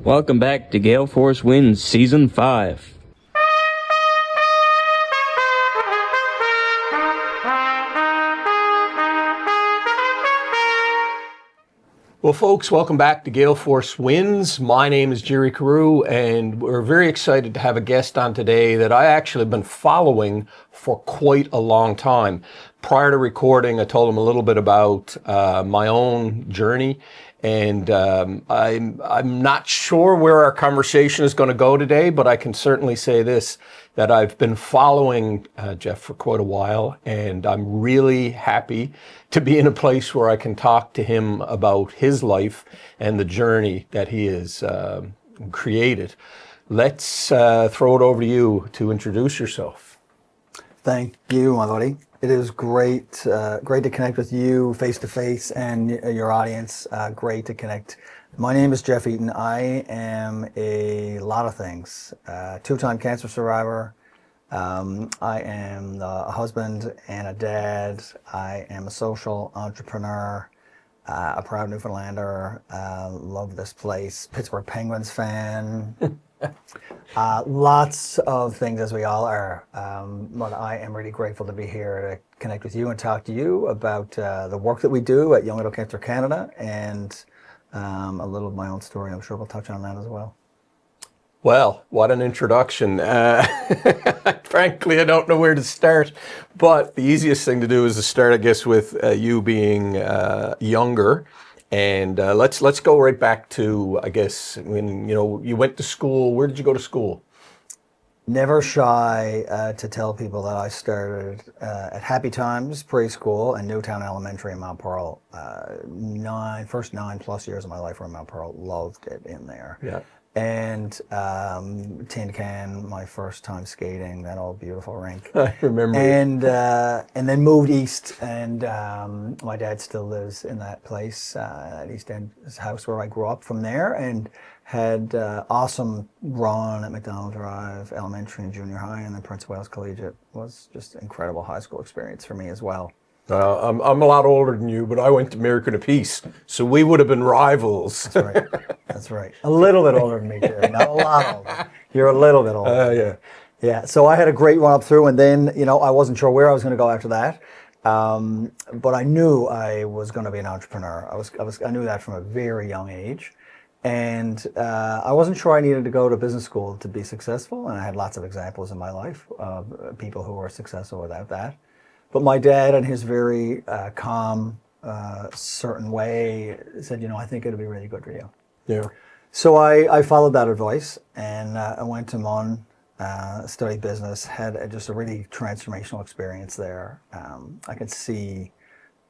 Welcome back to Gale Force Wins Season 5. Well, folks, welcome back to Gale Force Wins. My name is Gerry Carew, and we're very excited to have a guest on today that I actually have been following for quite a long time. Prior to recording, I told him a little bit about my own journey, and I'm not sure where our conversation is going to go today, but I can certainly say this, that I've been following Geoff for quite a while, and I'm really happy to be in a place where I can talk to him about his life and the journey that he has created. Let's throw it over to you to introduce yourself. Thank you, my buddy. It is great to connect with you face to face and your audience. Great to connect. My name is Geoff Eaton. I am a lot of things. Two-time cancer survivor. I am a husband and a dad. I am a social entrepreneur, a proud Newfoundlander. Love this place. Pittsburgh Penguins fan. Lots of things, as we all are. But I am really grateful to be here to connect with you and talk to you about the work that we do at Young Adult Cancer Canada, and a little of my own story. I'm sure we'll touch on that as well. Well, what an introduction. Frankly, I don't know where to start, but the easiest thing to do is to start, I guess, with you being younger. And let's go right back to, I guess, when you went to school. Where did you go to school? Never shy to tell people that I started at Happy Times Preschool and Newtown Elementary in Mount Pearl. First 9+ years of my life were in Mount Pearl. Loved it in there. Yeah. And Tin Can, my first time skating, that old beautiful rink. I remember. And then moved east, and my dad still lives in that place, at East End, his house where I grew up from there, and had awesome run at McDonald Drive Elementary and Junior High, and then Prince Wales Collegiate was just an incredible high school experience for me as well. I'm a lot older than you, but I went to American Apiece, so we would have been rivals. That's right. That's right. A little bit older than me, Gerry. Not a lot older. You're a little bit older. Yeah. Yeah. So I had a great run up through, and then I wasn't sure where I was going to go after that, but I knew I was going to be an entrepreneur. I knew that from a very young age, and I wasn't sure I needed to go to business school to be successful. And I had lots of examples in my life of people who were successful without that. But my dad, in his very calm, certain way, said, I think it'll be really good for you. Yeah. So I followed that advice, and I went to Mon, studied business, had just a really transformational experience there. I could see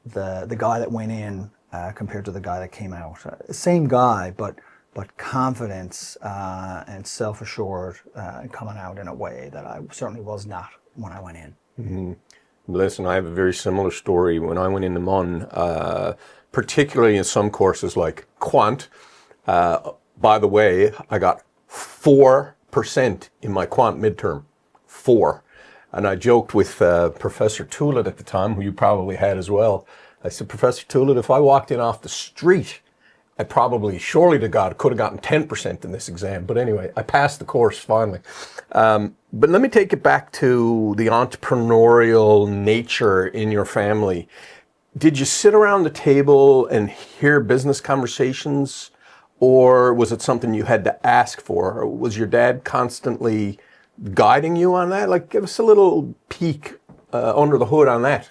the guy that went in compared to the guy that came out. Same guy, but confidence and self-assured coming out in a way that I certainly was not when I went in. Mm-hmm. Listen, I have a very similar story. When I went into Mon, particularly in some courses like Quant, by the way, I got 4% in my Quant midterm. 4. And I joked with Professor Toulet at the time, who you probably had as well. I said, Professor Toulet, if I walked in off the street, I probably, surely to God, could have gotten 10% in this exam. But anyway, I passed the course finally. But let me take it back to the entrepreneurial nature in your family. Did you sit around the table and hear business conversations, or was it something you had to ask for? Or was your dad constantly guiding you on that? Like, give us a little peek under the hood on that.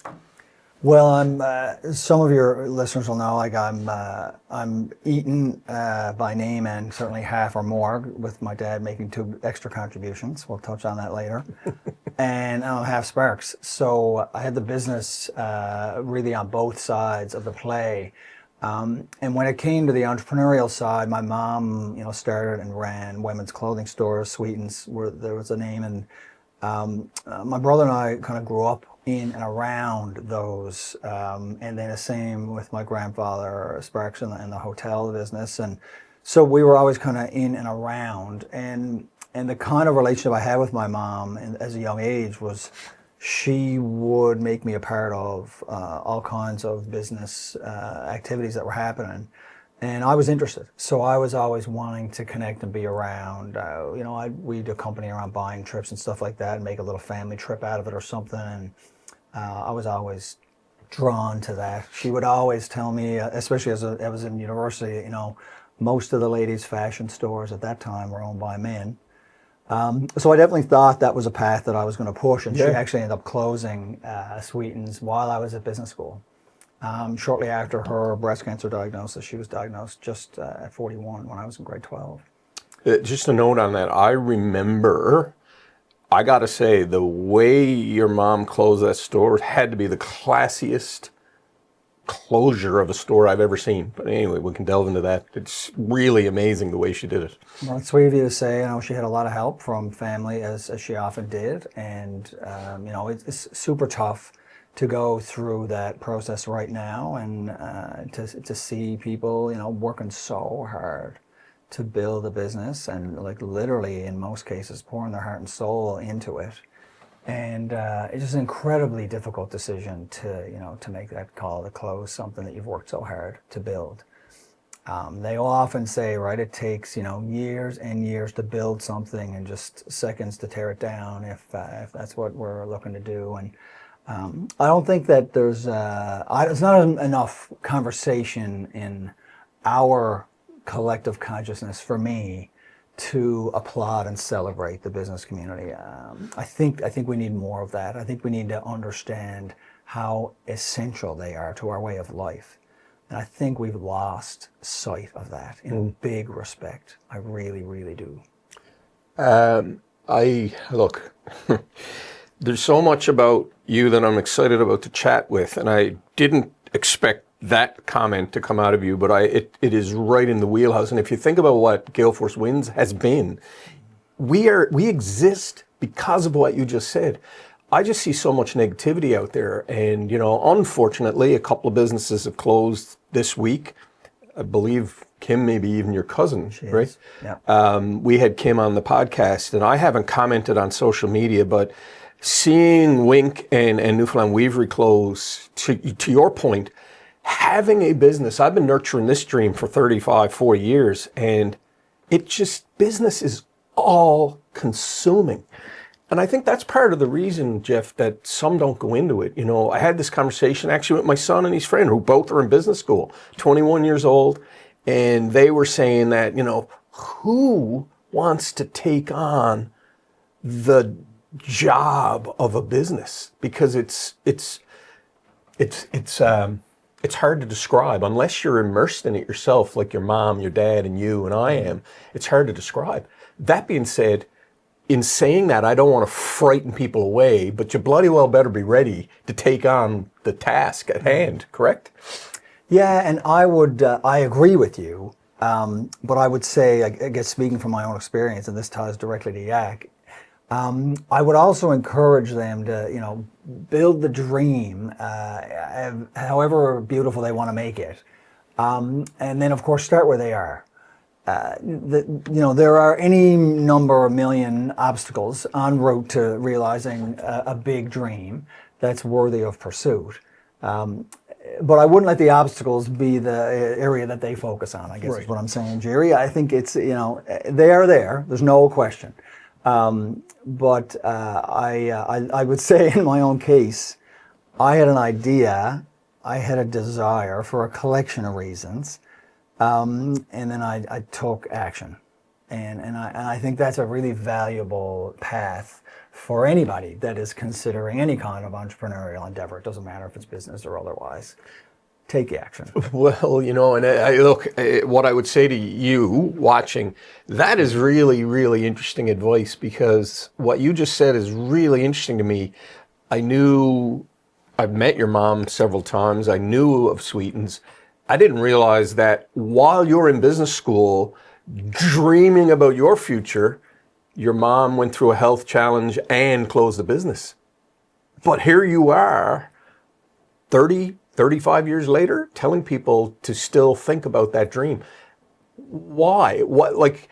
Well, some of your listeners will know, like I'm Eaton by name, and certainly half or more, with my dad making 2 extra contributions. We'll touch on that later. And I'm half Sparks. So I had the business really on both sides of the play. And when it came to the entrepreneurial side, my mom, started and ran women's clothing stores. Sweetens, there was a name, and my brother and I kind of grew up in and around those, and then the same with my grandfather, Sparks, in the hotel business, and so we were always kind of in and around, and the kind of relationship I had with my mom as a young age was, she would make me a part of all kinds of business activities that were happening. And I was interested. So I was always wanting to connect and be around. We'd accompany around buying trips and stuff like that and make a little family trip out of it or something. And I was always drawn to that. She would always tell me, especially as I was in university, most of the ladies' fashion stores at that time were owned by men. So I definitely thought that was a path that I was going to push. And she actually ended up closing Sweetens while I was at business school. Shortly after her breast cancer diagnosis, she was diagnosed just at 41 when I was in grade 12. Just a note on that. I remember, I got to say, the way your mom closed that store had to be the classiest closure of a store I've ever seen. But anyway, we can delve into that. It's really amazing the way she did it. Well, it's sweet of you to say. She had a lot of help from family, as she often did. And, it's super tough to go through that process right now and to see people, working so hard to build a business and like literally in most cases pouring their heart and soul into it. And it's just an incredibly difficult decision to make that call to close something that you've worked so hard to build. They often say, right, it takes, years and years to build something and just seconds to tear it down if that's what we're looking to do. And I don't think that there's not enough conversation in our collective consciousness for me to applaud and celebrate the business community. I think we need more of that. I think we need to understand how essential they are to our way of life. And I think we've lost sight of that in big respect. I really, really do. Look, there's so much about you that I'm excited about to chat with, and I didn't expect that comment to come out of you, but it is right in the wheelhouse. And if you think about what Gale Force Wins has been, we exist because of what you just said. I just see so much negativity out there, and unfortunately, a couple of businesses have closed this week. I believe Kim, maybe even your cousin, right? Yeah. We had Kim on the podcast, and I haven't commented on social media, but seeing Wink and Newfoundland Weavery close, to your point, having a business, I've been nurturing this dream for 40 years, and business is all consuming. And I think that's part of the reason, Geoff, that some don't go into it. I had this conversation actually with my son and his friend, who both are in business school, 21 years old, and they were saying that, who wants to take on the job of a business? Because it's hard to describe unless you're immersed in it yourself, like your mom, your dad, and you and I am. It's hard to describe. That being said, in saying that, I don't want to frighten people away, but you bloody well better be ready to take on the task at hand, correct? Yeah, and I agree with you, but I would say, I guess speaking from my own experience, and this ties directly to Yak, I would also encourage them to, build the dream, however beautiful they want to make it, and then of course start where they are. There are any number of million obstacles en route to realizing a big dream that's worthy of pursuit. But I wouldn't let the obstacles be the area that they focus on, I guess is what I'm saying, Gerry. I think it's, they are there. There's no question. But I would say in my own case, I had an idea, I had a desire for a collection of reasons. And then I took action, and I think that's a really valuable path for anybody that is considering any kind of entrepreneurial endeavor. It doesn't matter if it's business or otherwise. Take action. Well, and look, what I would say to you watching, that is really, really interesting advice, because what you just said is really interesting to me. I've met your mom several times. I knew of Sweetens. I didn't realize that while you're in business school, dreaming about your future, your mom went through a health challenge and closed the business. But here you are, 35 years later, telling people to still think about that dream. Why? What? Like,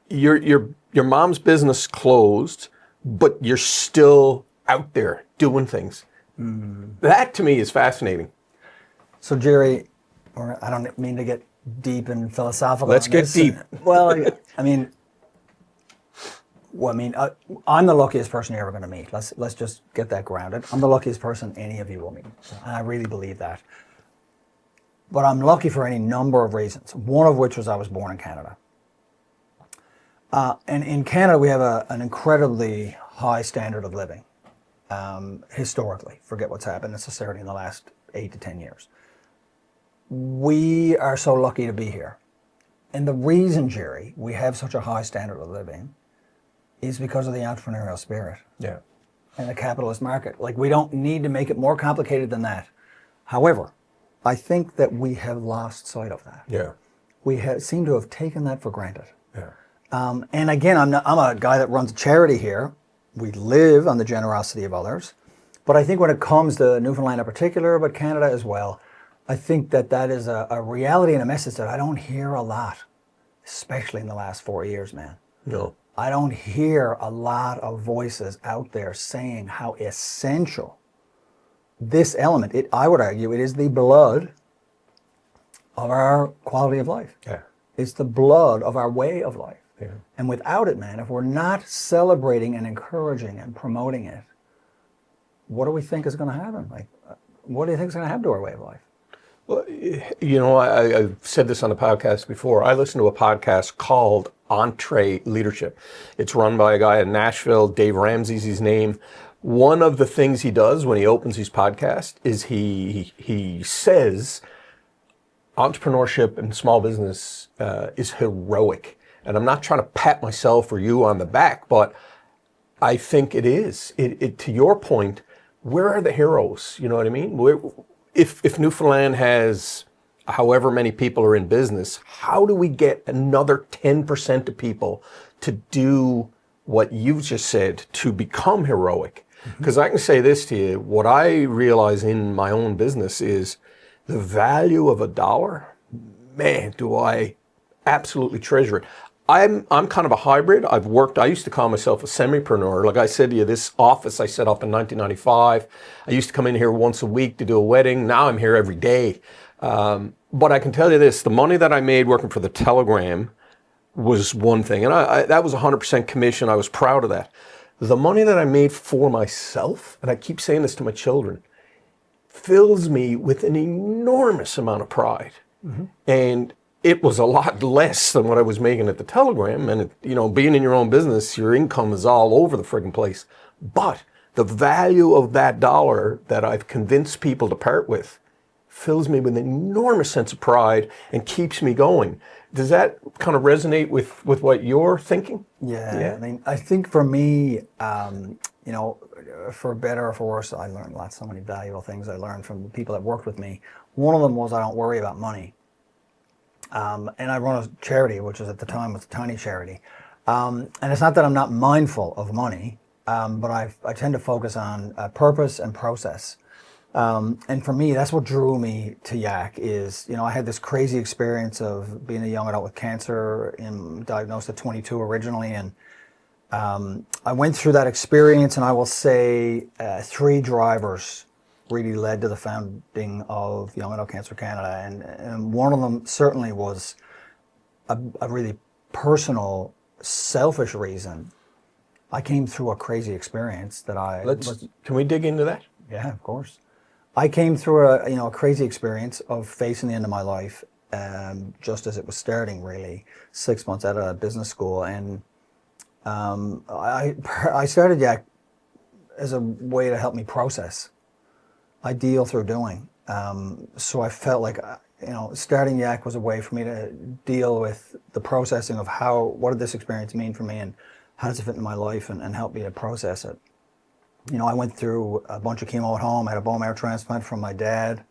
your mom's business closed, but you're still out there doing things. That to me is fascinating. So Gerry, I don't mean to get deep and philosophical. Let's on get this. deep. Well, I'm the luckiest person you're ever going to meet. Let's just get that grounded. I'm the luckiest person any of you will meet, and I really believe that. But I'm lucky for any number of reasons. One of which was I was born in Canada, and in Canada we have an incredibly high standard of living. Historically, forget what's happened necessarily in the last 8 to 10 years. We are so lucky to be here. And the reason, Gerry, we have such a high standard of living is because of the entrepreneurial spirit. Yeah. And the capitalist market. Like, we don't need to make it more complicated than that. However, I think that we have lost sight of that. Yeah. We seem to have taken that for granted. Yeah. And again, I'm a guy that runs a charity here. We live on the generosity of others. But I think when it comes to Newfoundland in particular, but Canada as well, I think that is a reality and a message that I don't hear a lot, especially in the last 4 years, man. No. I don't hear a lot of voices out there saying how essential this element, I would argue, it is the blood of our quality of life. Yeah. It's the blood of our way of life. Yeah. And without it, man, if we're not celebrating and encouraging and promoting it, what do we think is going to happen? Like, what do you think is going to happen to our way of life? Well, I've said this on the podcast before. I listen to a podcast called Leadership. It's run by a guy in Nashville, Dave Ramsey's his name. One of the things he does when he opens his podcast is he says entrepreneurship and small business is heroic. And I'm not trying to pat myself or you on the back, but I think it is. To your point, where are the heroes? You know what I mean? If Newfoundland has however many people are in business, how do we get another 10% of people to do what you've just said, to become heroic? Because I can say this to you, what I realize in my own business is the value of $1, man, do I absolutely treasure it. I'm kind of a hybrid. I used to call myself a semipreneur. Like I said to you, this office I set up in 1995. I used to come in here once a week to do a wedding. Now I'm here every day. But I can tell you this, the money that I made working for the Telegram was one thing. And that was 100% commission. I was proud of that. The money that I made for myself, and I keep saying this to my children, fills me with an enormous amount of pride. And it was a lot less than what I was making at the Telegram. And, being in your own business, your income is all over the friggin' place. But the value of that $1 that I've convinced people to part with fills me with an enormous sense of pride and keeps me going. Does that kind of resonate with what you're thinking? Yeah. I mean, I think for me, for better or for worse, I learned so many valuable things I learned from the people that worked with me. One of them was I don't worry about money. And I run a charity, which at the time was a tiny charity. And it's not that I'm not mindful of money, but I tend to focus on purpose and process. And for me, that's what drew me to Yak is, I had this crazy experience of being a young adult with cancer and diagnosed at 22 originally. And I went through that experience, and I will say 3 drivers really led to the founding of Young Adult Cancer Canada. And one of them certainly was a really personal, selfish reason. I came through a crazy experience that Can we dig into that? Yeah, of course. I came through a crazy experience of facing the end of my life, just as it was starting, really, 6 months out of business school. And I started Yak as a way to help me process. I deal through doing. So I felt like, starting Yak was a way for me to deal with the processing of what did this experience mean for me and how does it fit in my life and help me to process it. I went through a bunch of chemo at home. I had a bone marrow transplant from my dad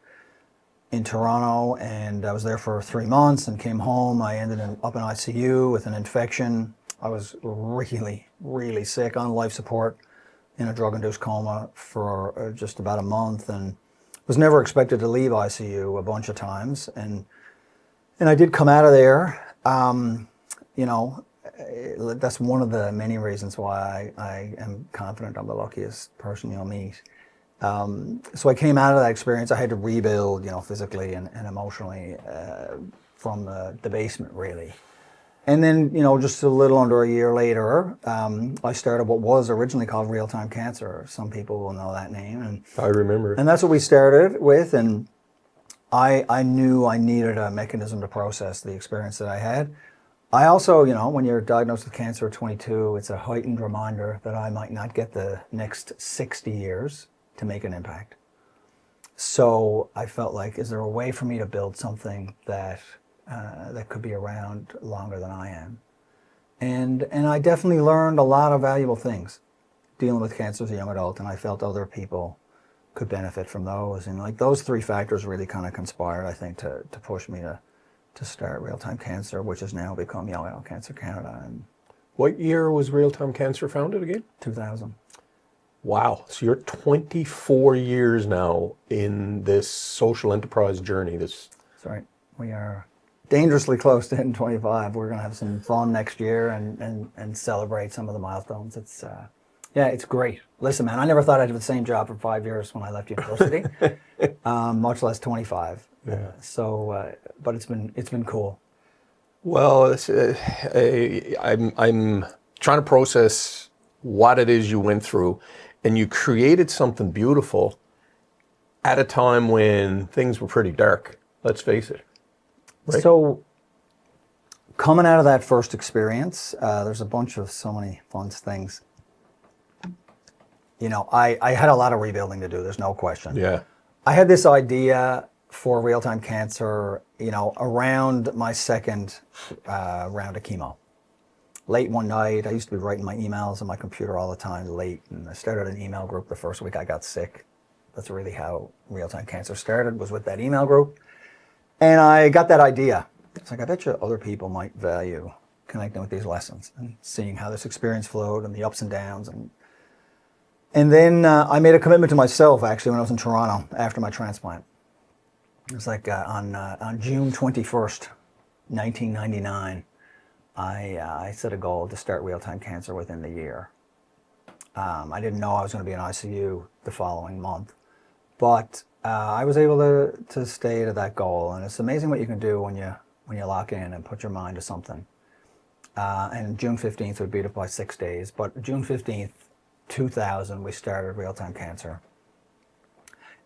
in Toronto, and I was there for 3 months and came home. I ended up in ICU with an infection. I was really, really sick, on life support in a drug-induced coma for just about a month, and was never expected to leave ICU a bunch of times. And I did come out of there. That's one of the many reasons why I am confident I'm the luckiest person you'll meet. So I came out of that experience. I had to rebuild, physically and emotionally from the basement, really. And then, just a little under a year later, I started what was originally called RealTime Cancer. Some people will know that name. And I remember. And that's what we started with. And I knew I needed a mechanism to process the experience that I had. I also, when you're diagnosed with cancer at 22, it's a heightened reminder that I might not get the next 60 years to make an impact. So I felt like, is there a way for me to build something that could be around longer than I am? And I definitely learned a lot of valuable things dealing with cancer as a young adult, and I felt other people could benefit from those. And like those three factors really kind of conspired, I think, to push me to start RealTime Cancer, which has now become Young Adult Cancer Canada in What year was RealTime Cancer founded again? 2000. Wow. So you're 24 years now in this social enterprise journey. That's right. We are dangerously close to hitting 25. We're going to have some fun next year and celebrate some of the milestones. It's great. Listen, man, I never thought I'd have the same job for 5 years when I left university, much less 25. Yeah. But it's been cool. Well, I'm trying to process what it is you went through, and you created something beautiful at a time when things were pretty dark. Let's face it. Right? So coming out of that first experience, there's a bunch of so many fun things. I had a lot of rebuilding to do. There's no question. Yeah. I had this idea for RealTime Cancer, around my second round of chemo. Late one night, I used to be writing my emails on my computer all the time late, and I started an email group the first week I got sick. That's really how RealTime Cancer started, was with that email group. And I got that idea. It's like, I bet you other people might value connecting with these lessons and seeing how this experience flowed and the ups and downs. And then I made a commitment to myself, actually, when I was in Toronto after my transplant. It was like on June 21st, 1999, I set a goal to start RealTime Cancer within the year. I didn't know I was going to be in ICU the following month, but I was able to stay to that goal. And it's amazing what you can do when you lock in and put your mind to something. And June 15th, we beat it by 6 days, but June 15th, 2000, we started RealTime Cancer.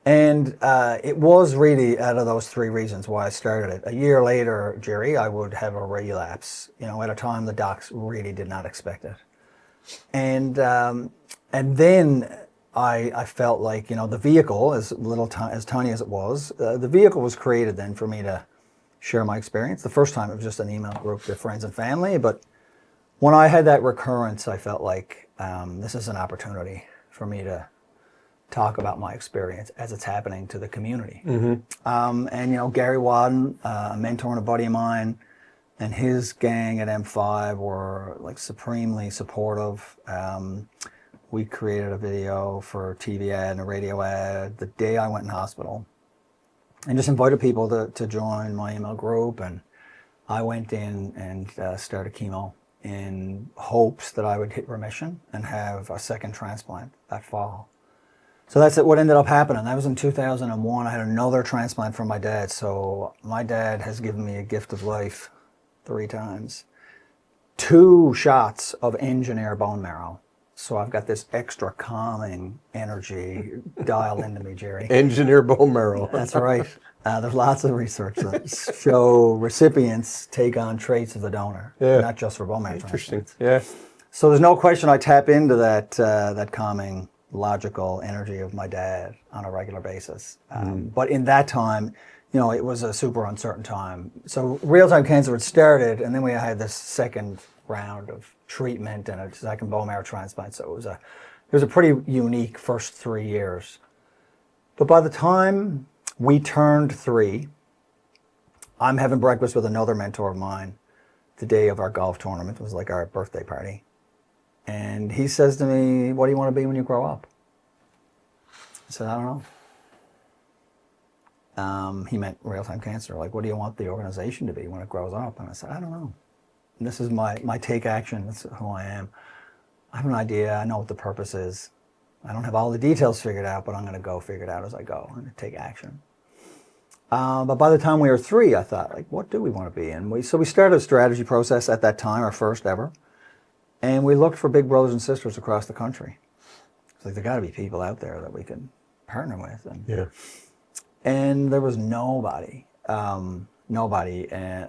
And it was really out of those three reasons why I started it. A year later, Gerry, I would have a relapse, at a time the docs really did not expect it. And then I felt like, the vehicle, as tiny as it was, the vehicle was created then for me to share my experience. The first time it was just an email group to friends and family, but when I had that recurrence, I felt like this is an opportunity for me to talk about my experience as it's happening to the community. Mm-hmm. And Gary Wadden, a mentor and a buddy of mine, and his gang at M5 were like supremely supportive. We created a video for a TV ad and a radio ad the day I went in hospital, and just invited people to join my email group. And I went in and started chemo in hopes that I would hit remission and have a second transplant that fall. So that's what ended up happening. That was in 2001. I had another transplant from my dad. So my dad has given me a gift of life 3 times. 2 shots of engineered bone marrow. So I've got this extra calming energy dialed into me, Gerry. Engineered bone marrow. That's right. There's lots of research that show recipients take on traits of the donor, not just for bone marrow Interesting. transplants. Yeah. So there's no question I tap into that calming, logical energy of my dad on a regular basis. But in that time, it was a super uncertain time. So RealTime Cancer had started, and then we had this second round of treatment and a second bone marrow transplant. So it was a pretty unique first 3 years. But by the time we turned 3, I'm having breakfast with another mentor of mine the day of our golf tournament. It was like our birthday party. And he says to me, "What do you want to be when you grow up?" I said, "I don't know." He meant RealTime Cancer. Like, what do you want the organization to be when it grows up? And I said, "I don't know." And this is my take action. That's who I am. I have an idea. I know what the purpose is. I don't have all the details figured out, but I'm going to go figure it out as I go. I'm going to take action. But by the time we were 3, I thought, like, what do we want to be? And we started a strategy process at that time, our first ever. And we looked for big brothers and sisters across the country. It's like, there got to be people out there that we can partner with. And there was nobody.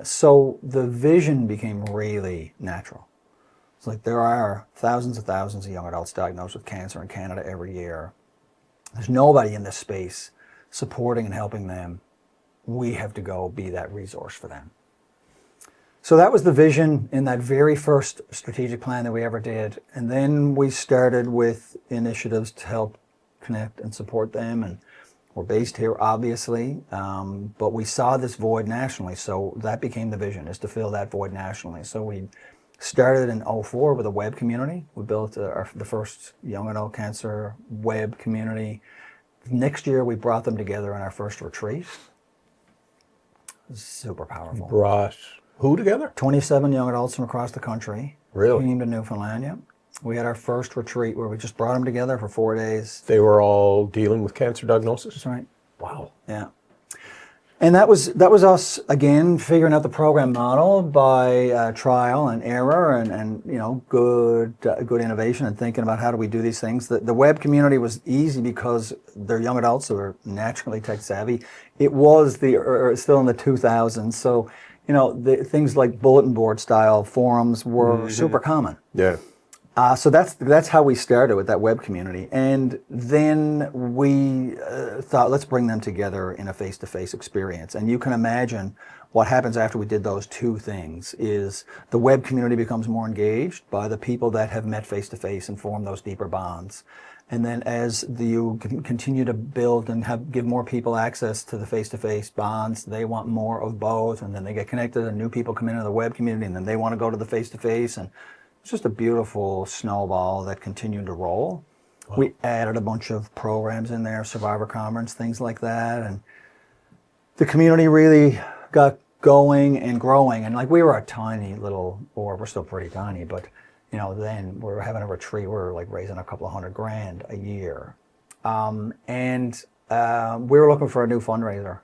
So the vision became really natural. It's like, there are thousands and thousands of young adults diagnosed with cancer in Canada every year. There's nobody in this space supporting and helping them. We have to go be that resource for them. So that was the vision in that very first strategic plan that we ever did. And then we started with initiatives to help connect and support them. And we're based here, obviously, but we saw this void nationally. So that became the vision, is to fill that void nationally. So we started in 2004 with a web community. We built the first young adult cancer web community. Next year, we brought them together in our first retreat. It was super powerful. Brought who together? 27 young adults from across the country. Really? Came to Newfoundland, yeah. We had our first retreat where we just brought them together for 4 days. They were all dealing with cancer diagnosis? That's right. Wow. Yeah. And that was us, again, figuring out the program model by trial and error and good innovation and thinking about how do we do these things. The web community was easy because they're young adults who are naturally tech savvy. It was still in the 2000s, so the things like bulletin board style forums were super common. Yeah. So that's how we started with that web community. And then we thought, let's bring them together in a face-to-face experience. And you can imagine what happens after we did those two things is the web community becomes more engaged by the people that have met face-to-face and form those deeper bonds. And then as you continue to build and give more people access to the face-to-face bonds, they want more of both. And then they get connected and new people come into the web community and then they want to go to the face-to-face. And it's just a beautiful snowball that continued to roll. Wow. We added a bunch of programs in there, Survivor Conference, things like that. And the community really got going and growing. And like we were a tiny little, or we're still pretty tiny, but then we were having a retreat. We were like raising a couple of $100,000 a year. And we were looking for a new fundraiser.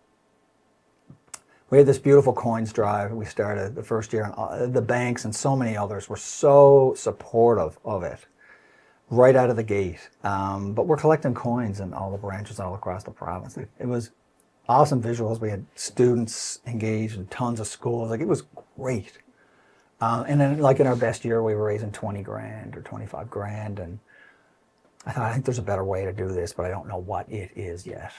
We had this beautiful coins drive we started the first year, and the banks and so many others were so supportive of it right out of the gate. But we're collecting coins in all the branches all across the province. It was awesome visuals. We had students engaged in tons of schools. Like, it was great. And then, like, in our best year, we were raising $20,000 or $25,000. And I thought, I think there's a better way to do this, but I don't know what it is yet.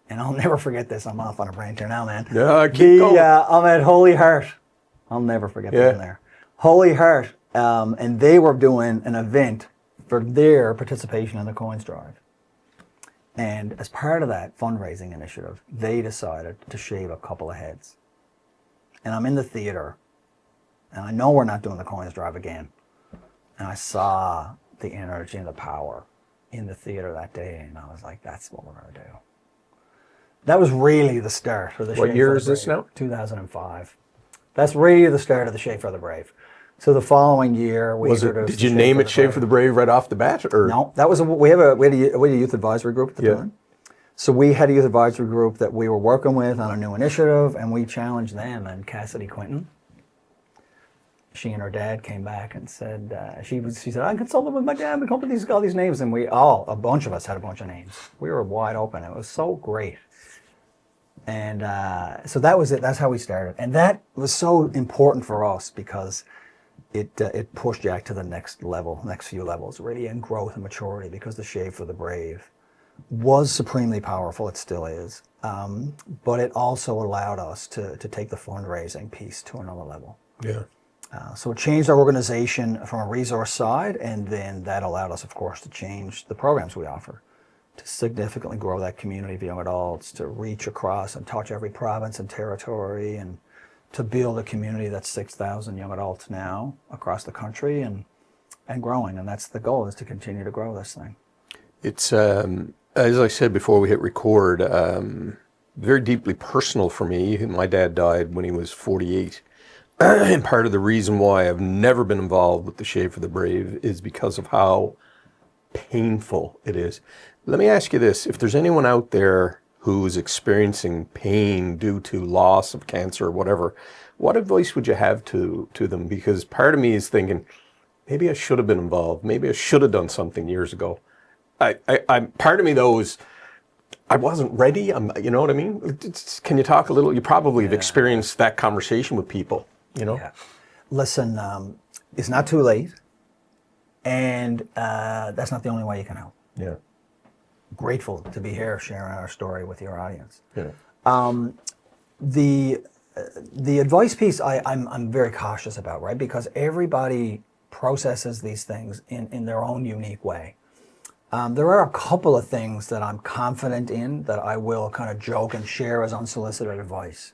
And I'll never forget this. I'm off on a brain tear now, man. Yeah, keep going. I'm at Holy Heart. I'll never forget being there. Holy Heart. And they were doing an event for their participation in the coins drive. And as part of that fundraising initiative, they decided to shave a couple of heads. And I'm in the theater, and I know we're not doing the coins drive again. And I saw the energy and the power in the theater that day, and I was like, that's what we're going to do. That was really the start of the Shape for the Brave. What year is this now? 2005. That's really the start of the Shape for the Brave. So the following year, we introduced. Did you name it Shape for the Brave right off the bat, or no? That was we had a youth advisory group at the time. So we had a youth advisory group that we were working with on a new initiative, and we challenged them. And Cassidy Quinton, she and her dad came back and said, she said, I consulted with my dad. We come up with all these names, and a bunch of us had a bunch of names. We were wide open. It was so great. And so that was it. That's how we started. And that was so important for us because it pushed Jack to the next few levels, really, in growth and maturity, because the Shape for the Brave was supremely powerful. It still is. But it also allowed us to take the fundraising piece to another level. Yeah. So it changed our organization from a resource side, and then that allowed us, of course, to change the programs we offer, to significantly grow that community of young adults, to reach across and touch every province and territory, and to build a community that's 6,000 young adults now across the country and growing. And that's the goal, is to continue to grow this thing. It's, as I said before we hit record, very deeply personal for me. My dad died when he was 48. And part of the reason why I've never been involved with the Shape for the Brave is because of how painful it is. Let me ask you this. If there's anyone out there who's experiencing pain due to loss of cancer or whatever, what advice would you have to them? Because part of me is thinking, maybe I should have been involved. Maybe I should have done something years ago. I'm part of me though is I wasn't ready. You know what I mean? Can you talk a little? You probably have experienced that conversation with people, you know? Yeah. Listen, it's not too late, and that's not the only way you can help. Yeah. Grateful to be here sharing our story with your audience. Yeah. The advice piece I'm very cautious about, right? Because everybody processes these things in their own unique way. There are a couple of things that I'm confident in that I will kind of joke and share as unsolicited advice,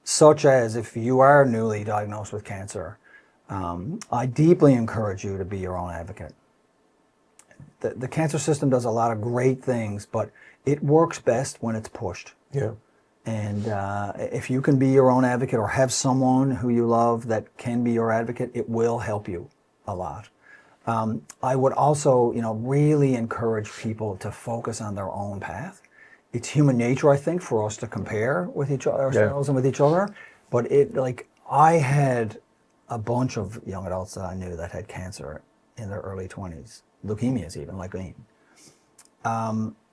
such as if you are newly diagnosed with cancer, I deeply encourage you to be your own advocate. The cancer system does a lot of great things, but it works best when it's pushed. Yeah. And if you can be your own advocate or have someone who you love that can be your advocate, it will help you a lot. I would also, really encourage people to focus on their own path. It's human nature, I think, for us to compare with ourselves and with each other. But I had a bunch of young adults that I knew that had cancer in their early 20s, leukemias even, like me.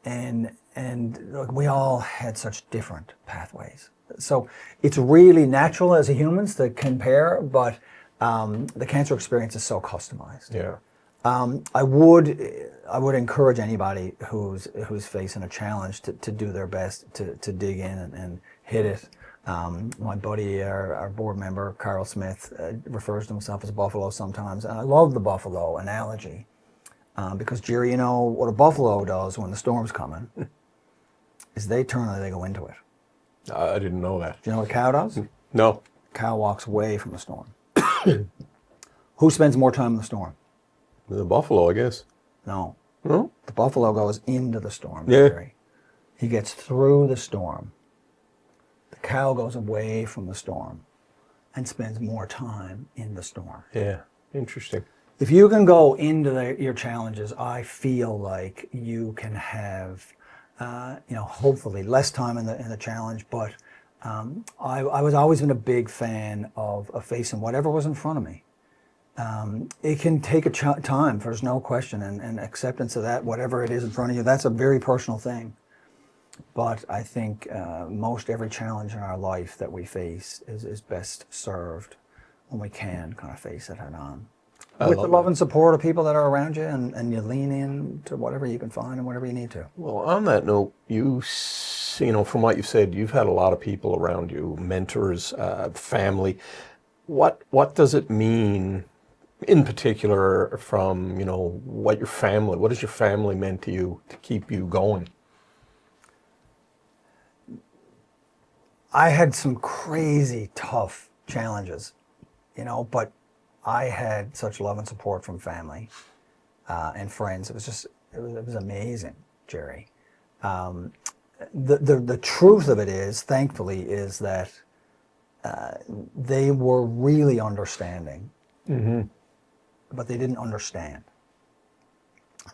And look, we all had such different pathways. So it's really natural as humans to compare, but the cancer experience is so customized. Yeah. I would encourage anybody who's facing a challenge to do their best to dig in and hit it. My buddy, our board member, Carl Smith, refers to himself as buffalo sometimes, and I love the buffalo analogy because, Gerry, what a buffalo does when the storm's coming is they turn and they go into it. I didn't know that. Do you know what a cow does? No. Cow walks away from the storm. Who spends more time in the storm? The buffalo, I guess. No. No? The buffalo goes into the storm. Yeah. Gerry. He gets through the storm. The cow goes away from the storm and spends more time in the storm. Yeah. Interesting. If you can go into your challenges, I feel like you can have, hopefully less time in the challenge. But I was always been a big fan of facing whatever was in front of me. It can take time, there's no question, and acceptance of that, whatever it is in front of you, that's a very personal thing. But I think most every challenge in our life that we face is best served when we can kind of face it head on. With the love and support of people that are around you, and you lean in to whatever you can find and whatever you need to. Well, on that note, from what you've said, you've had a lot of people around you, mentors, family. What does it mean, in particular, from what has your family meant to you to keep you going? I had some crazy tough challenges, but I had such love and support from family and friends. It was amazing, Gerry. The truth of it is, thankfully, is that they were really understanding, but they didn't understand.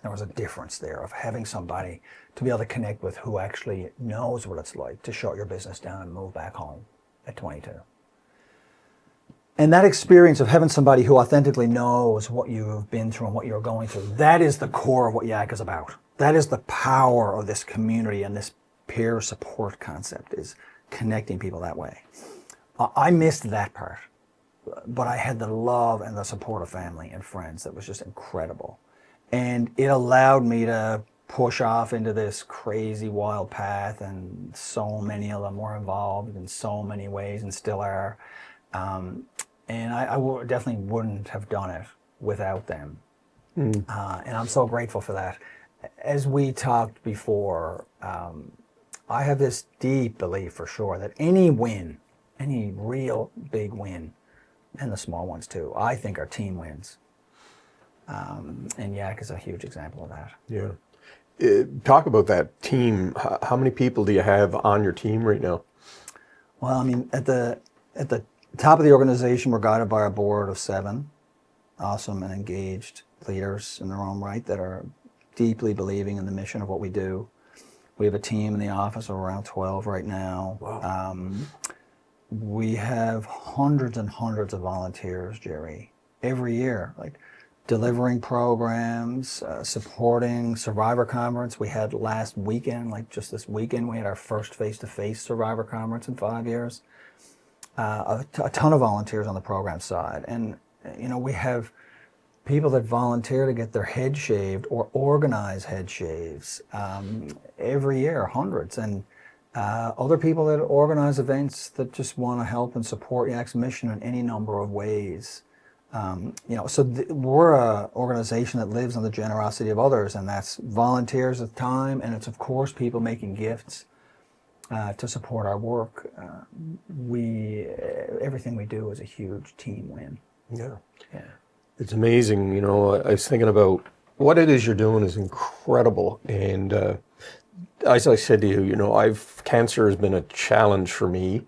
There was a difference there of having somebody to be able to connect with who actually knows what it's like to shut your business down and move back home at 22. And that experience of having somebody who authentically knows what you've been through and what you're going through, that is the core of what YAC is about. That is the power of this community and this peer support concept, is connecting people that way. I missed that part, but I had the love and the support of family and friends that was just incredible. And it allowed me to push off into this crazy wild path, and so many of them were involved in so many ways and still are. And I definitely wouldn't have done it without them. And I'm so grateful for that. As we talked before, I have this deep belief for sure that any win, any real big win, and the small ones too, I think are team wins. And YAC is a huge example of that. Yeah. Talk about that team. How many people do you have on your team right now? Well, I mean, at the top of the organization, we're guided by a board of 7 awesome and engaged leaders in their own right that are deeply believing in the mission of what we do. We have a team in the office of around 12 right now. Wow. We have hundreds and hundreds of volunteers, Gerry, every year, like delivering programs, supporting Survivor Conference. We had last weekend, like just this weekend, we had our first face-to-face Survivor Conference in 5 years. A ton of volunteers on the program side. And, we have people that volunteer to get their head shaved or organize head shaves every year, hundreds. And other people that organize events that just want to help and support Yak's mission in any number of ways. So we're an organization that lives on the generosity of others, and that's volunteers of time, and it's of course people making gifts to support our work. Everything we do is a huge team win. Yeah. Yeah. It's amazing. I was thinking about what it is you're doing is incredible. And as I said to you, cancer has been a challenge for me.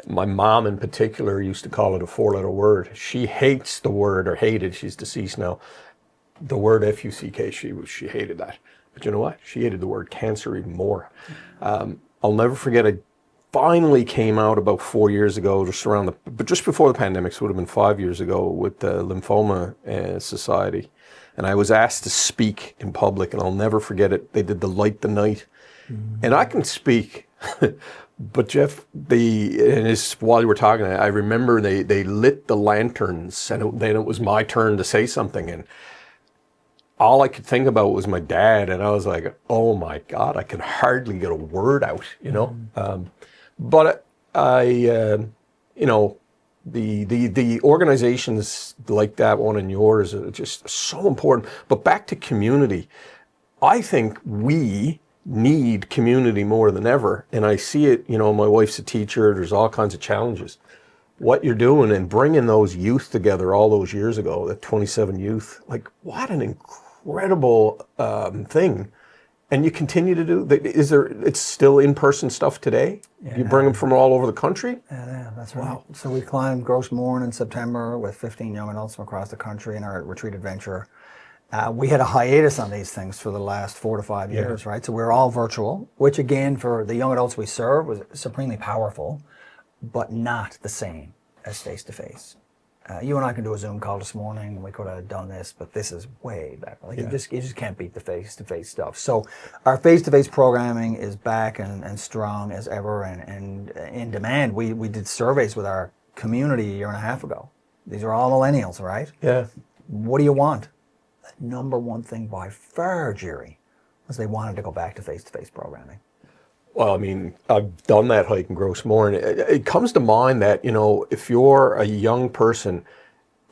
My mom in particular used to call it a 4-letter word. She hates the word, or hated, she's deceased now, the word F-U-C-K. She hated that. But you know what? She hated the word cancer even more. I'll never forget, I finally came out about 4 years ago, but just before the pandemic, so it would have been 5 years ago, with the Lymphoma Society. And I was asked to speak in public, and I'll never forget it. They did the Light the Night. And I can speak, but Geoff, while you were talking, I remember they lit the lanterns, and then it was my turn to say something. And all I could think about was my dad, and I was like, oh my God, I can hardly get a word out, But the organizations like that one and yours are just so important. But back to community, I think we need community more than ever. And I see it, my wife's a teacher, there's all kinds of challenges. What you're doing and bringing those youth together all those years ago, the 27 youth, like what an incredible thing. And you continue to do, it's still in-person stuff today? Yeah. You bring them from all over the country? Yeah, that's right. Wow. So we climbed Gross Mourne in September with 15 young adults from across the country in our retreat adventure. We had a hiatus on these things for the last 4 to 5 years, right? So we're all virtual, which again, for the young adults we serve, was supremely powerful, but not the same as face-to-face. You and I can do a Zoom call this morning. We could have done this, but this is way back. You just can't beat the face-to-face stuff. So our face-to-face programming is back and strong as ever and in demand. We did surveys with our community a year and a half ago. These are all millennials, right? Yeah. What do you want? The number one thing by far, Gerry, was they wanted to go back to face-to-face programming. Well, I mean, I've done that hike in Gross Mourne. It comes to mind that, if you're a young person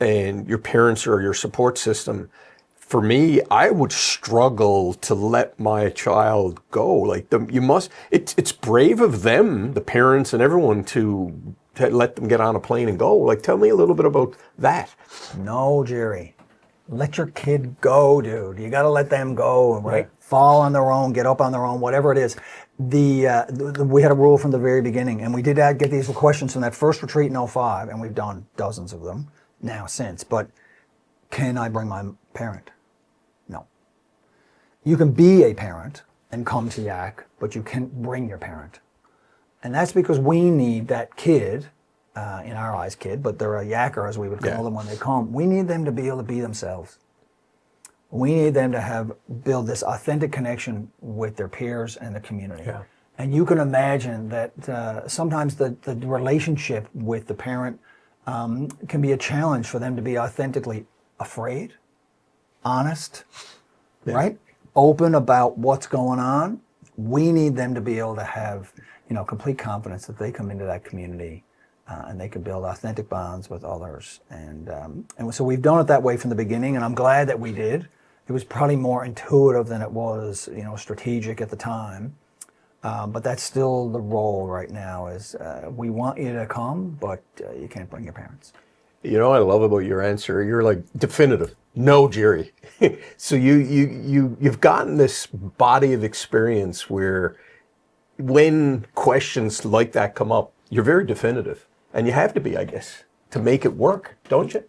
and your parents are your support system, for me, I would struggle to let my child go. It's brave of them, the parents and everyone, to let them get on a plane and go. Tell me a little bit about that. No, Gerry. Let your kid go, dude. You got to let them go, right? Fall on their own, get up on their own, whatever it is. We had a rule from the very beginning, and we did get these questions from that first retreat in 2005, and we've done dozens of them now since. But can I bring my parent? No. You can be a parent and come to Yak, but you can't bring your parent. And that's because we need that kid, in our eyes kid, but they're a yacker as we would call them when they come. We need them to be able to be themselves. We need them to build this authentic connection with their peers and the community. Yeah. And you can imagine that sometimes the relationship with the parent can be a challenge for them to be authentically afraid, honest, right? Open about what's going on. We need them to be able to have, complete confidence that they come into that community and they can build authentic bonds with others. And so we've done it that way from the beginning, and I'm glad that we did. It was probably more intuitive than it was, strategic at the time. But that's still the role right now is we want you to come, but you can't bring your parents. What I love about your answer, you're like definitive. No, Gerry. So you've gotten this body of experience where when questions like that come up, you're very definitive. And you have to be, I guess, to make it work, don't you?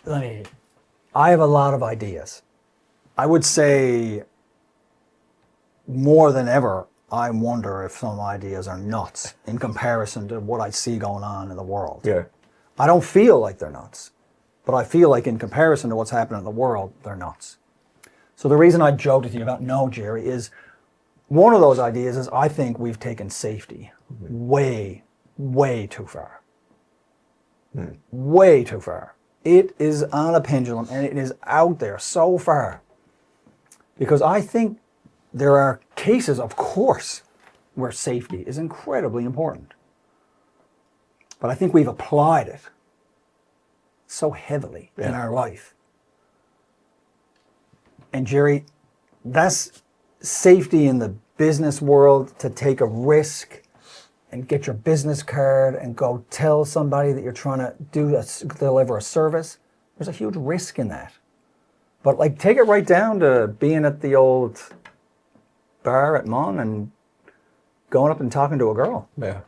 I have a lot of ideas. I would say more than ever, I wonder if some ideas are nuts in comparison to what I see going on in the world. Yeah. I don't feel like they're nuts, but I feel like in comparison to what's happening in the world, they're nuts. So the reason I joked with you about no, Gerry, is one of those ideas is I think we've taken safety way, way too far. Way too far. It is on a pendulum and it is out there so far. Because I think there are cases, of course, where safety is incredibly important. But I think we've applied it so heavily in our life. And Gerry, that's safety in the business world, to take a risk and get your business card and go tell somebody that you're trying to deliver a service. There's a huge risk in that. But like, take it right down to being at the old bar at Mon and going up and talking to a girl. Yeah.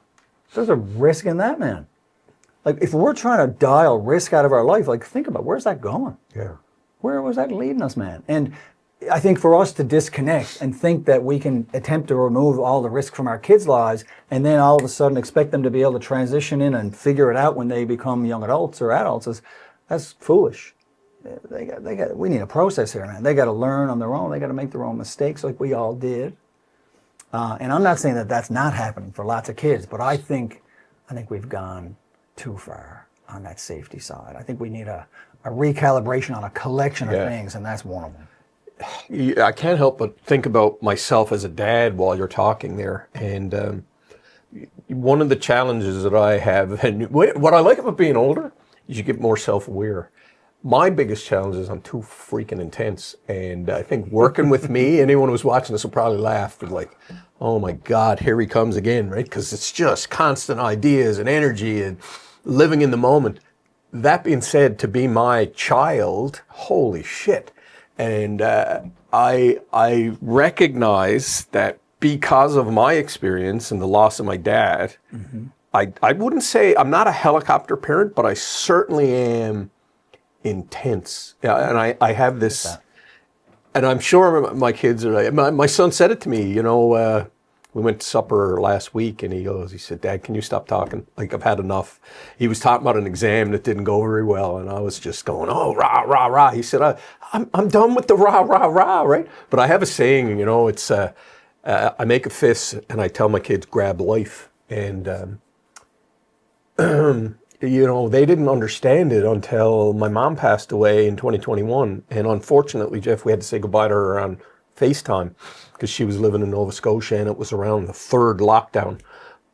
There's a risk in that, man. Like, if we're trying to dial risk out of our life, like, think about, where's that going? Yeah. Where was that leading us, man? And I think for us to disconnect and think that we can attempt to remove all the risk from our kids' lives and then all of a sudden expect them to be able to transition in and figure it out when they become young adults or adults, that's foolish. We need a process here, man. They got to learn on their own. They got to make their own mistakes like we all did. And I'm not saying that that's not happening for lots of kids, but I think we've gone too far on that safety side. I think we need a recalibration on a collection of things, and that's one of them. I can't help but think about myself as a dad while you're talking there. And one of the challenges that I have, and what I like about being older, is you get more self-aware. My biggest challenge is I'm too freaking intense. And I think working with me, anyone who's watching this will probably laugh, but like, oh my God, here he comes again, right? Because it's just constant ideas and energy and living in the moment. That being said, to be my child, holy shit. And I recognize that because of my experience and the loss of my dad, I wouldn't say I'm not a helicopter parent, but I certainly am intense. Yeah, and I have this, and I'm sure my kids are. My son said it to me. You know, we went to supper last week, and he said, "Dad, can you stop talking? Like, I've had enough." He was talking about an exam that didn't go very well, and I was just going, "Oh, rah, rah, rah." He said, I'm done with the rah, rah, rah, right? But I have a saying, you know, it's, I make a fist, and I tell my kids, grab life. And, you know, they didn't understand it until my mom passed away in 2021. And unfortunately, Geoff, we had to say goodbye to her on FaceTime because she was living in Nova Scotia, and it was around the third lockdown.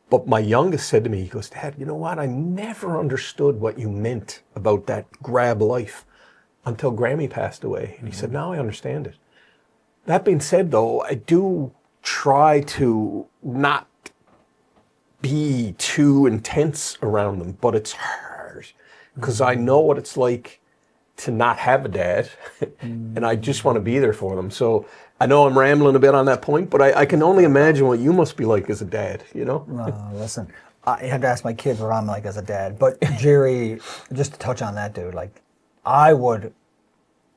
But my youngest said to me, he goes, "Dad, you know what? I never understood what you meant about that grab life until Grammy passed away." And he said, "Now I understand it." That being said, though, I do try to not be too intense around them, but it's hard because I know what it's like to not have a dad, and I just want to be there for them. So I know I'm rambling a bit on that point, but I can only imagine what you must be like as a dad, you know? Listen, I have to ask my kids what I'm like as a dad. But Gerry, just to touch on that, dude, like, I would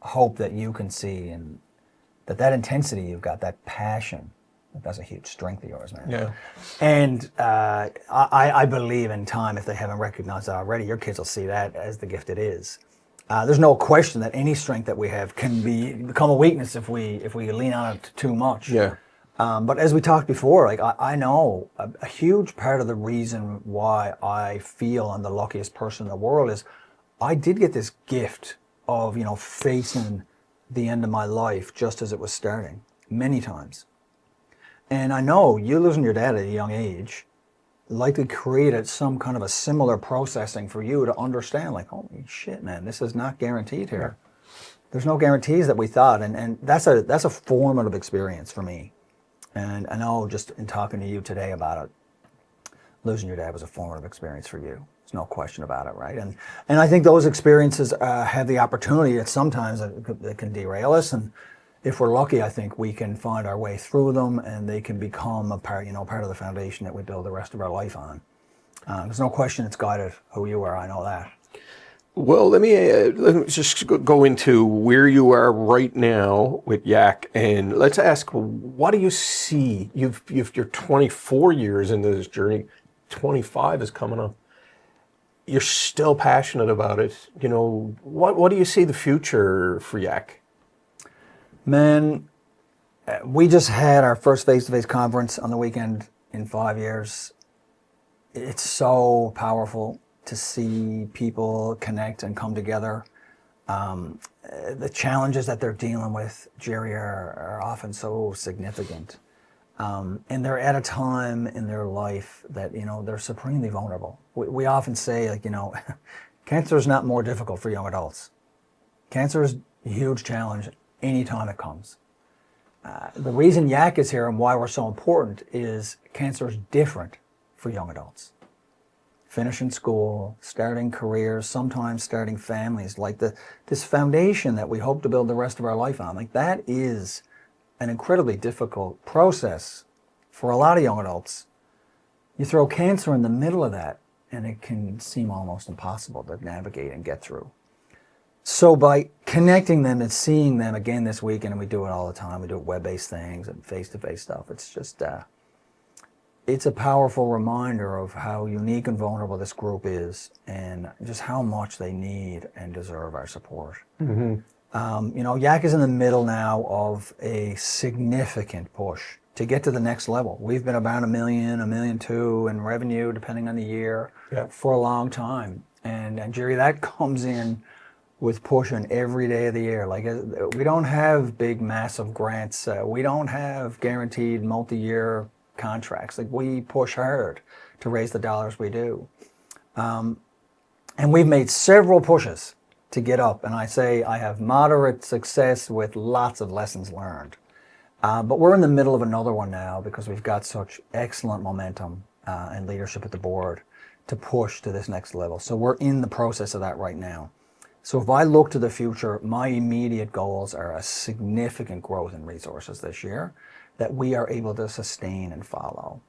hope that you can see and that intensity you've got, that passion, that's a huge strength of yours, man. Yeah. And I believe in time, if they haven't recognized that already, your kids will see that as the gift it is. There's no question that any strength that we have can become a weakness if we lean on it too much. Yeah. But as we talked before, like, I know a huge part of the reason why I feel I'm the luckiest person in the world is I did get this gift of, you know, facing the end of my life just as it was starting many times. And I know you losing your dad at a young age likely created some kind of a similar processing for you to understand, like, holy shit, man, this is not guaranteed here. There's no guarantees that we thought, and that's a formative experience for me. And I know just in talking to you today about it, losing your dad was a formative experience for you. There's no question about it, right? And I think those experiences have the opportunity that sometimes it can derail us, and if we're lucky, I think we can find our way through them, and they can become a part of the foundation that we build the rest of our life on. There's no question it's guided who you are. I know that. Well, let me just go into where you are right now with Yak, and let's ask, what do you see? You're 24 years into this journey, 25 is coming up. You're still passionate about it. You know, what do you see the future for Yak? Man, we just had our first face-to-face conference on the weekend in 5 years. It's so powerful to see people connect and come together. The challenges that they're dealing with, Gerry, are often so significant. And they're at a time in their life that, you know, they're supremely vulnerable. We often say, like, you know, cancer is not more difficult for young adults. Cancer is a huge challenge anytime it comes. The reason Yak is here and why we're so important is cancer is different for young adults. Finishing school, starting careers, sometimes starting families, like this foundation that we hope to build the rest of our life on. Like, that is an incredibly difficult process for a lot of young adults. You throw cancer in the middle of that, and it can seem almost impossible to navigate and get through. So by connecting them and seeing them again this weekend, and we do it all the time, we do web-based things and face-to-face stuff, it's just, it's a powerful reminder of how unique and vulnerable this group is and just how much they need and deserve our support. You know, Yak is in the middle now of a significant push to get to the next level. We've been about $1 million, $1.2 million in revenue, depending on the year, for a long time. And Gerry, that comes in with pushing every day of the year. Like, we don't have big, massive grants. We don't have guaranteed multi-year contracts. Like, we push hard to raise the dollars we do. And we've made several pushes to get up. And I say I have moderate success with lots of lessons learned. But we're in the middle of another one now because we've got such excellent momentum and leadership at the board to push to this next level. So we're in the process of that right now. So if I look to the future, my immediate goals are a significant growth in resources this year that we are able to sustain and follow.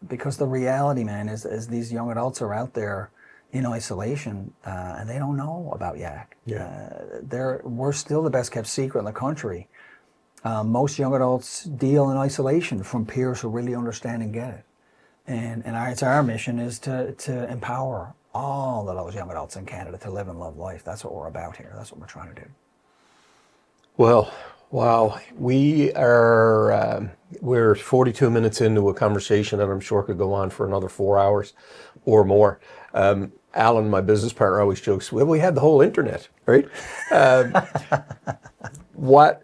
Because the reality, man, is these young adults are out there in isolation and they don't know about Yak. We're still the best kept secret in the country. Most young adults deal in isolation from peers who really understand and get it. And it's our mission is to empower all of those young adults in Canada to live and love life. That's what we're about here. That's what we're trying to do. Well, wow. We're 42 minutes into a conversation that I'm sure could go on for another 4 hours or more. Alan, my business partner, always jokes, well, we had the whole internet, right? What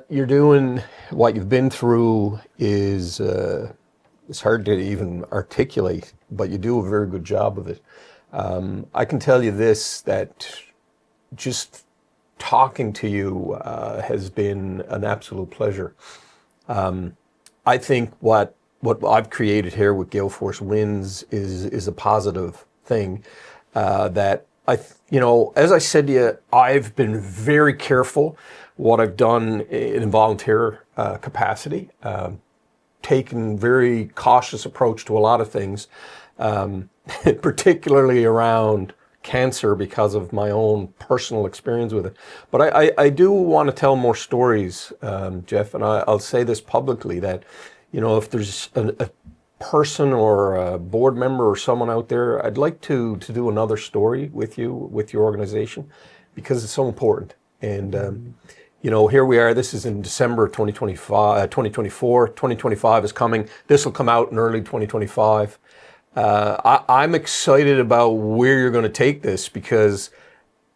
you're doing, what you've been through is it's hard to even articulate, but you do a very good job of it. I can tell you this, that just talking to you has been an absolute pleasure. I think what I've created here with Gale Force Wins is a positive thing. That as I said to you, I've been very careful what I've done in a volunteer capacity, taken very cautious approach to a lot of things, particularly around cancer because of my own personal experience with it. But I do want to tell more stories, Geoff, and I'll say this publicly, that, if there's a person or a board member or someone out there, I'd like to do another story with you, with your organization, because it's so important. And, here we are. This is in December 2025, 2024. 2025 is coming. This will come out in early 2025. I'm excited about where you're going to take this, because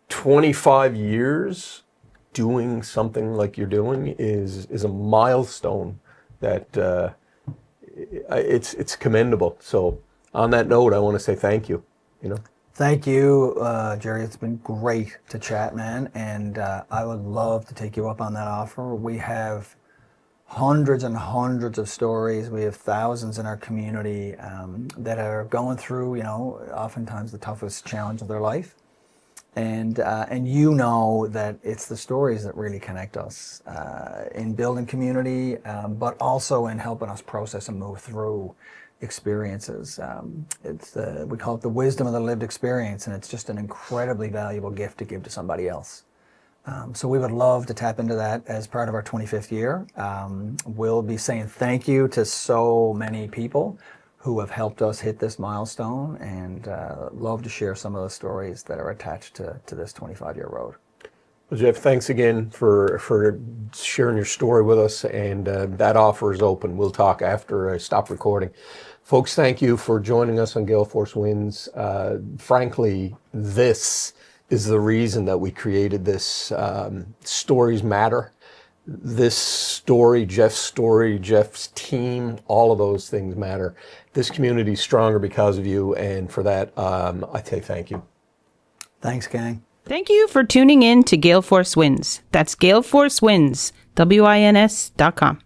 25 years doing something like you're doing is a milestone that it's commendable. So on that note, I want to say thank you. Thank you, Gerry. It's been great to chat, man. And I would love to take you up on that offer. We have hundreds and hundreds of stories. We have thousands in our community that are going through, oftentimes the toughest challenge of their life. And that it's the stories that really connect us in building community, but also in helping us process and move through experiences. We call it the wisdom of the lived experience, and it's just an incredibly valuable gift to give to somebody else. So we would love to tap into that as part of our 25th year. We'll be saying thank you to so many people who have helped us hit this milestone, and love to share some of the stories that are attached to this 25-year road. Well, Geoff, thanks again for sharing your story with us, and that offer is open. We'll talk after I stop recording. Folks, thank you for joining us on Gale Force Wins. Frankly, this is the reason that we created this. Stories matter. This story, Geoff's team, all of those things matter. This community is stronger because of you, and for that, I say thank you. Thanks, gang. Thank you for tuning in to Gale Force Wins. That's Gale Force Wins, WINS.com.